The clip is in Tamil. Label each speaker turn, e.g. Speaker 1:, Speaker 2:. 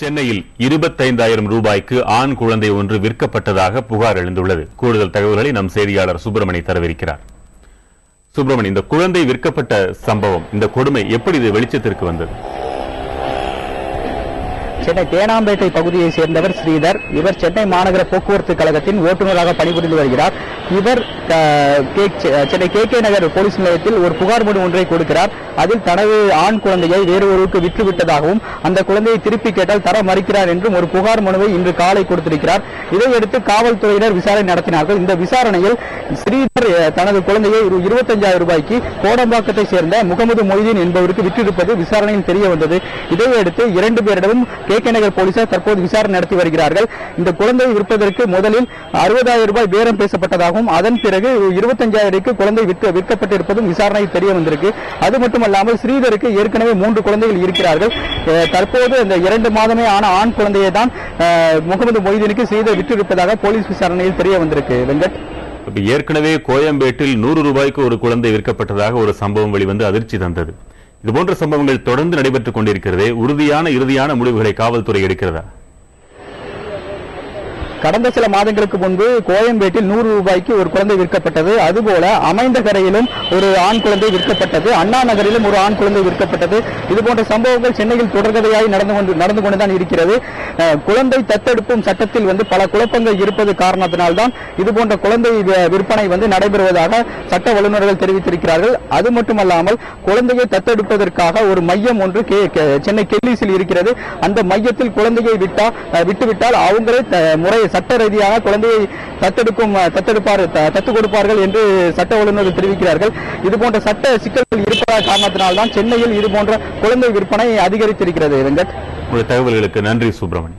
Speaker 1: சென்னையில் 25,000 ரூபாய்க்கு ஆண் குழந்தை ஒன்று விற்கப்பட்டதாக புகார் எழுந்துள்ளது. கூடுதல் தகவல்களை நம் செய்தியாளர் சுப்பிரமணி தரவிருக்கிறார். சுப்பிரமணி, இந்த குழந்தை விற்கப்பட்ட சம்பவம், இந்த கொடுமை எப்படி இது வெளிச்சத்திற்கு வந்தது?
Speaker 2: சென்னை தேனாம்பேட்டை பகுதியை சேர்ந்தவர் ஸ்ரீதர். இவர் சென்னை மாநகர போக்குவரத்து கழகத்தின் ஓட்டுநராக பணிபுரிந்து வருகிறார். இவர் சென்னை கே நகர் போலீஸ் நிலையத்தில் ஒரு புகார் மனு ஒன்றை கொடுக்கிறார். அதில் தனது ஆண் குழந்தையை வேறு ஒருவருக்கு விற்றுவிட்டதாகவும் அந்த குழந்தையை திருப்பி கேட்டால் தர மறுக்கிறார் என்றும் ஒரு புகார் மனுவை இன்று காலை கொடுத்திருக்கிறார். இதையடுத்து காவல்துறையினர் விசாரணை நடத்தினார்கள். இந்த விசாரணையில் ஸ்ரீதர் தனது குழந்தையை 25,000 ரூபாய்க்கு கோடம்பாக்கத்தை சேர்ந்த முகமது மொய்தீன் என்பவருக்கு விற்றிருப்பது விசாரணையில் தெரிய வந்தது. இதையடுத்து 2 பேரிடமும் கே நகர் போலீசார் தற்போது விசாரணை நடத்தி வருகிறார்கள். இந்த குழந்தையை விற்பதற்கு முதலில் 60,000 ரூபாய் பேரம் பேசப்பட்டதாகவும் அதன் பிறகு 25,000க்கு குழந்தை விற்கப்பட்டிருப்பதும் விசாரணையில் தெரிய வந்திருக்கு. அது மட்டுமல்லாமல் ஸ்ரீதருக்கு ஏற்கனவே 3 குழந்தைகள் இருக்கிறார்கள். தற்போது இந்த 2 மாதமே ஆன ஆண் குழந்தையை தான் முகமது மொய்தீனுக்கு ஸ்ரீதர் விற்றிருப்பதாக போலீஸ் விசாரணையில் தெரிய வந்திருக்கு. வெங்கட்,
Speaker 1: ஏற்கனவே கோயம்பேட்டில் 100 ரூபாய்க்கு ஒரு குழந்தை விற்கப்பட்டதாக ஒரு சம்பவம் வெளிவந்து அதிர்ச்சி தந்தது. இதுபோன்ற சம்பவங்கள் தொடர்ந்து நடைபெற்றுக் கொண்டிருக்கிறதே, இறுதியான முடிவுகளை காவல்துறை எடுக்கிறதா?
Speaker 2: கடந்த சில மாதங்களுக்கு முன்பு கோயம்பேட்டில் 100 ரூபாய்க்கு ஒரு குழந்தை விற்கப்பட்டது. அதுபோல அமைந்தகரையிலும் ஒரு ஆண் குழந்தை விற்கப்பட்டது. அண்ணா நகரிலும் ஒரு ஆண் குழந்தை விற்கப்பட்டது. இதுபோன்ற சம்பவங்கள் சென்னையில் தொடர்கதையாய் நடந்து கொண்டுதான் இருக்கிறது. குழந்தை தத்தெடுப்பும் சட்டத்தில் பல குழப்பங்கள் இருப்பது காரணத்தினால்தான் இதுபோன்ற குழந்தை விற்பனை நடைபெறுவதாக சட்ட வல்லுநர்கள் தெரிவித்திருக்கிறார்கள். அது மட்டுமல்லாமல் குழந்தையை தத்தெடுப்பதற்காக ஒரு மையம் ஒன்று சென்னை கெல்லிஸில் இருக்கிறது. அந்த மையத்தில் குழந்தையை விட்டுவிட்டால் அவங்களே சட்ட ரீதியாக குழந்தையை தத்து கொடுப்பார்கள் என்று சட்ட வல்லுநர்கள் தெரிவிக்கிறார்கள். இதுபோன்ற சட்ட சிக்கல்கள் இருப்பதாக காரணத்தினால்தான் சென்னையில் இதுபோன்ற குழந்தை விற்பனை அதிகரித்திருக்கிறது. வெங்கட்,
Speaker 1: உங்கள் தகவல்களுக்கு நன்றி சுப்பிரமணி.